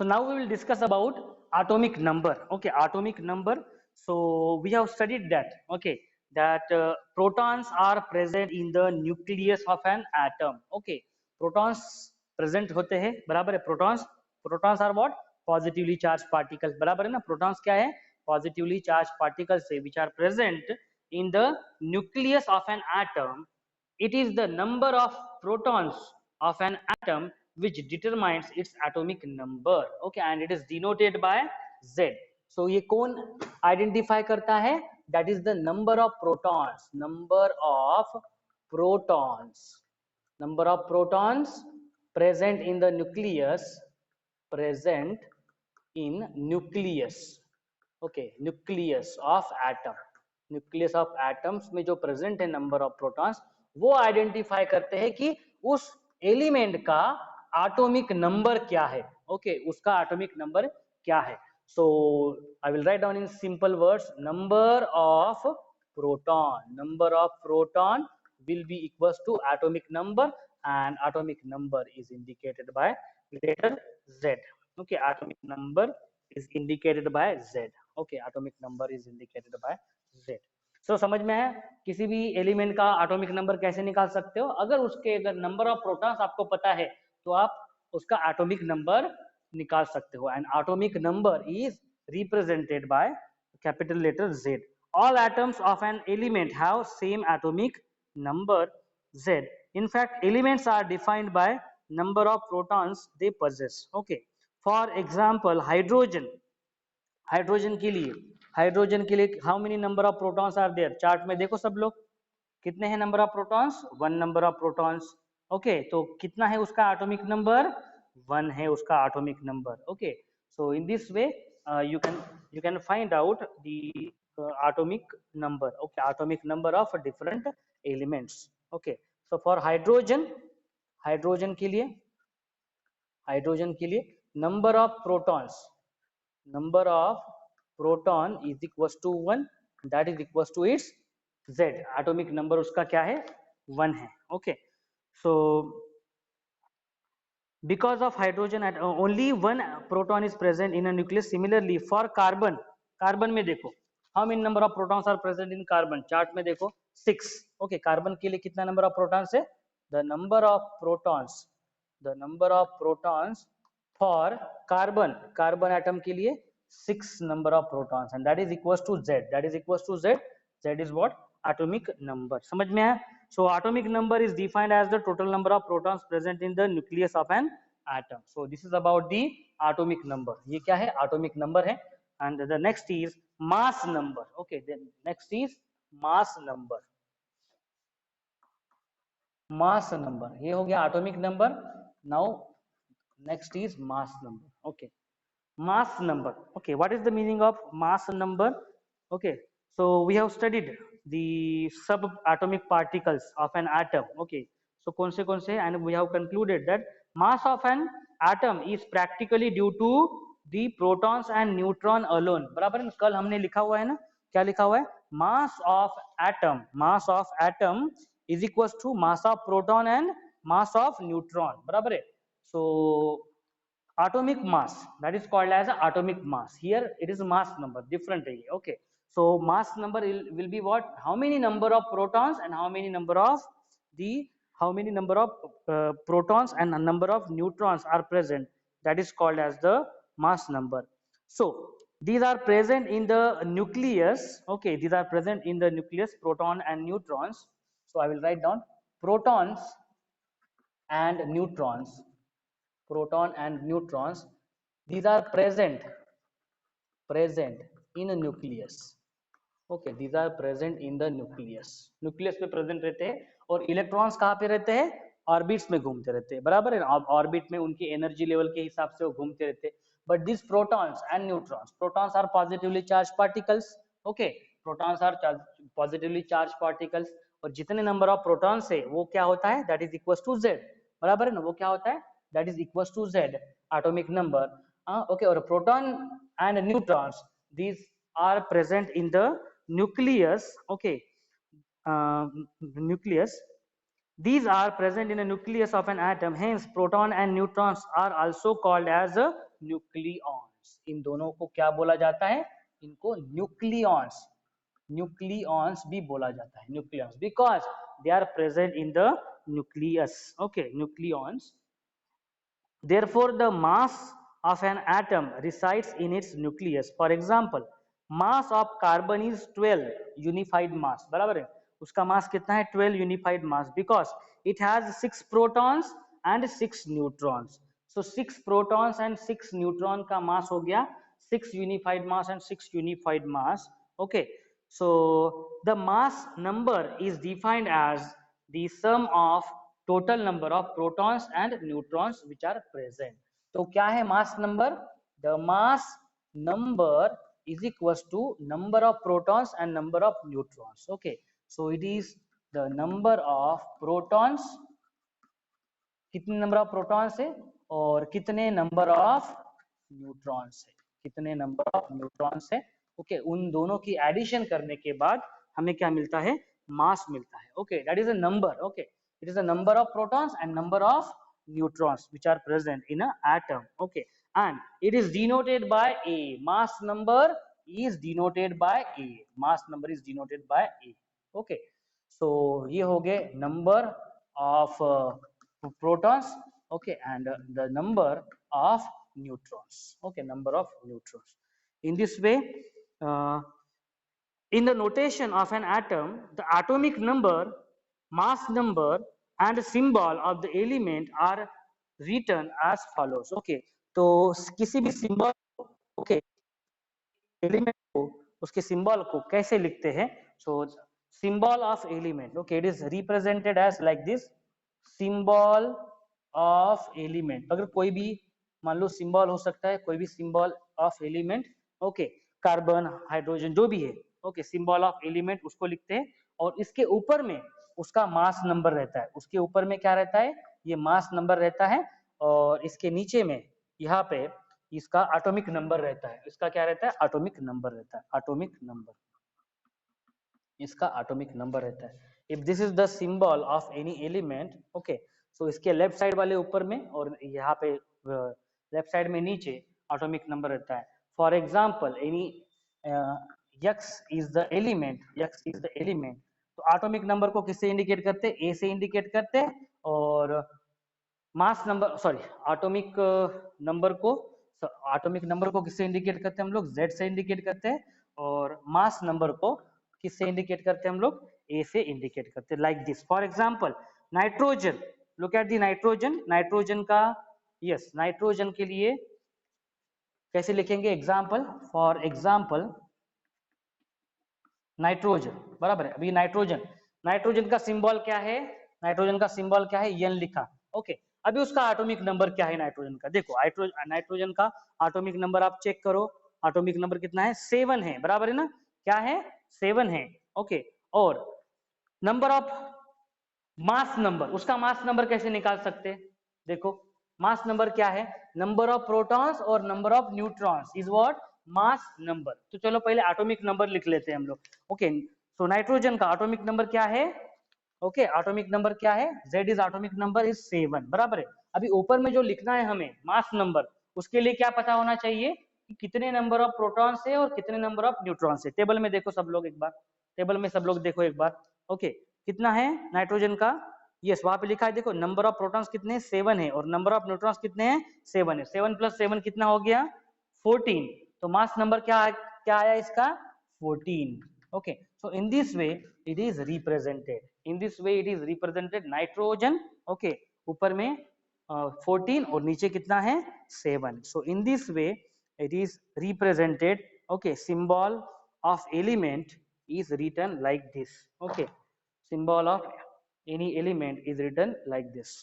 So now we will discuss about atomic number. Okay, atomic number. So we have studied that. Okay, that protons are present in the nucleus of an atom. Okay, protons present होते हैं, बराबर है. Protons are what? Positively charged particles. बराबर है ना. Protons क्या है? Positively charged particles है, which are present in the nucleus of an atom. It is the number of protons of an atom which determines its atomic number. Okay, and it is denoted by Z. So ये कौन identify करता है? That is the number of protons. Number of protons. Number of protons present in the nucleus. Present in nucleus. Okay, nucleus of atom. Nucleus of atoms में जो present है number of protons, वो identify करते हैं कि उस element का atomic number क्या है. ओके, उसका एटॉमिक नंबर क्या है. So I will write down in simple words. Number of proton will be equals to atomic number, and atomic number is indicated by letter Z. Okay, atomic number is indicated by Z. Okay, atomic number is indicated by Z. So समझ में है. किसी भी element का atomic number कैसे निकाल सकते हो? अगर नंबर ऑफ प्रोटॉन्स आपको पता है तो आप उसका एटॉमिक नंबर निकाल सकते हो. And atomic number is represented by capital letter Z. All atoms of an element have same atomic number Z. In fact, elements are defined by number of protons they possess. Okay. For example, हाइड्रोजन के लिए how many number of protons are there? Chart में देखो सब लोग, कितने हैं number of protons? 1 number of protons. Okay, तो कितना है उसका एटॉमिक नंबर? 1 है उसका atomic number. Okay, so in this way you can find out the atomic number. Okay, atomic number of different elements. Okay, so for hydrogen के लिए number of proton is equals to 1. That is equals to its Z. Atomic number उसका क्या है? 1 है. Okay, so because of hydrogen only one proton is present in a nucleus. Similarly for carbon में देखो, how many number of protons are present in carbon? Chart में देखो 6. Okay, carbon के लिए कितना नंबर ऑफ प्रोटॉन्स है? The number of protons for carbon atom के लिए 6 number of protons, and that is equals to Z. Z is what? Atomic number. समझ में आया? So atomic number is defined as the total number of protons present in the nucleus of an atom. So this is about the atomic number. ये क्या है? Atomic number है. And the next is mass number. Okay, then next is mass number. ये हो गया atomic number. Now next is mass number. Okay, mass number. Okay, what is the meaning of mass number? Okay, so we have studied the subatomic particles of an atom. Okay, so कौन से, and we have concluded that mass of an atom is practically due to the protons and neutron alone. बराबर है. कल हमने लिखा हुआ है ना, क्या लिखा हुआ है? mass of atom is equals to mass of proton and mass of neutron. बराबर है. So atomic mass, that is called as atomic mass. Here it is mass number, different है. Okay, so mass number will be what? How many number of protons and how many number of protons and number of neutrons are present. That is called as the mass number. So these are present in the nucleus. Okay, these are present in the nucleus, proton and neutrons. So I will write down protons and neutrons. These are present in a nucleus. Okay, these are present in the nucleus. Nucleus में present रहते हैं. और electrons कहाँ पे रहते हैं? Orbits में घूमते रहते हैं. बराबर है ना. ऑर्बिट में उनकी एनर्जी लेवल के हिसाब से वो घूमते रहते हैं. But this protons and neutrons, protons are positively charge particles. Okay, protons are positively charge particles. और जितने नंबर ऑफ प्रोटॉन्स है वो क्या होता है? That is equals to Z. बराबर है ना. वो क्या होता है? That is equals to Z, atomic number. Okay, or proton and neutrons, these are present in the nucleus. Okay, nucleus. These are present in the nucleus of an atom. Hence, proton and neutrons are also called as nucleons. इन दोनों को क्या बोला जाता है? इनको nucleons, nucleons भी बोला जाता है, nucleons, because they are present in the nucleus. Okay, nucleons. Therefore, the mass of an atom resides in its nucleus. For example, mass of carbon is 12 unified mass. बराबर है? उसका मास कितना है? 12 unified mass, because it has 6 protons and 6 neutrons. So 6 protons and 6 neutron का मास हो गया 6 unified mass and 6 unified mass. Okay, so the mass number is defined as the sum of total number of protons and neutrons which are present. तो क्या है mass number? The mass number is equals to number of protons and number of neutrons. Okay, so it is the number of protons, कितने number of protons है और कितने number of neutrons है, कितने number of neutrons है। Okay, उन दोनों की एडिशन करने के बाद हमें क्या मिलता है? मास मिलता है। Okay, that is a number. Okay, it is a number of protons and number of neutrons which are present in an atom. Okay, and it is denoted by a. Mass number is denoted by a. Mass number is denoted by a. Okay, so ये हो गए number of protons, okay, and the number of neutrons. Okay, number of neutrons. In this way, in the notation of an atom, the atomic number, mass number and symbol of the element are written as follows. Okay, तो किसी भी symbol, okay, element को, उसके symbol को कैसे लिखते हैं? So symbol of element, okay, it is represented as like this, symbol of element. अगर कोई भी मान लो सिंबल हो सकता है, कोई भी symbol of element, okay, carbon, hydrogen, जो भी है, ओके, सिंबल ऑफ एलिमेंट उसको लिखते हैं और इसके ऊपर में उसका मास नंबर रहता है। उसके ऊपर में क्या रहता है? ये मास नंबर रहता है और इसके नीचे में यहाँ पे इसका एटॉमिक नंबर रहता है। इसका क्या रहता है? एटॉमिक नंबर रहता है, एटॉमिक नंबर, इसका एटॉमिक नंबर रहता है। If this is the symbol of any element, okay, so इसके लेफ्ट साइड वाले ऊपर में और यहाँ पे लेफ्ट साइड में नीचे एटॉमिक नंबर रहता है। For example, any x is the element, x is the element, तो एटॉमिक नंबर को किससे इंडिकेट करते हैं? ए से इंडिकेट करते हैं और mass number, sorry, atomic number को, एटॉमिक नंबर को किससे इंडिकेट करते हैं हम लोग? Z से इंडिकेट करते हैं और मास नंबर को किससे इंडिकेट करते हैं हम लोग? A से इंडिकेट करते हैं, like this. For example, nitrogen, look at the nitrogen, nitrogen का, यस, नाइट्रोजन के लिए कैसे लिखेंगे? एग्जांपल, फॉर एग्जांपल नाइट्रोजन, बराबर है। अभी नाइट्रोजन, नाइट्रोजन का सिंबल क्या है? नाइट्रोजन का सिंबल क्या है? N लिखा, ओके। अभी उसका एटॉमिक नंबर क्या है नाइट्रोजन का? देखो, नाइट्रोजन का एटॉमिक नंबर आप चेक करो, एटॉमिक नंबर कितना है? 7 है, बराबर है ना? क्या है? 7 है, ओके। और नंबर ऑफ मास नंबर, उसका मास नंबर कैसे निकाल सकते हैं? देखो, मास नंबर क्या है? नंबर ऑफ प्रोटॉन्स और number of neutrons is what? Mass number. तो चलो पहले एटॉमिक नंबर लिख लेते हैं हम लोग, ओके। सो नाइट्रोजन का एटॉमिक नंबर क्या है? ओके, एटॉमिक नंबर क्या है? Z is atomic number is 7, बराबर है। अभी ऊपर में जो लिखना है हमें मास नंबर, उसके लिए क्या पता होना चाहिए कि कितने नंबर ऑफ प्रोटॉन्स है और कितने नंबर ऑफ न्यूट्रॉन्स है। टेबल में देखो सब लोग एक बार, टेबल में सब लोग देखो एक बार, ओके, कितना है नाइट्रोजन का? यस, वहां पे लिखा है, देखो, नंबर ऑफ प्रोटॉन्स कितने? 7 है और नंबर ऑफ न्यूट्रॉन्स कितने हैं? 7 है। 7 + 7 कितना हो गया? 14। तो मास नंबर क्या क्या आया इसका? 14। Okay, so in this way it is represented, in this way it is represented nitrogen, okay, ऊपर में 14 और नीचे कितना है? 7। So in this way it is represented, okay, symbol of element is written like this, okay, symbol of any element is written like this.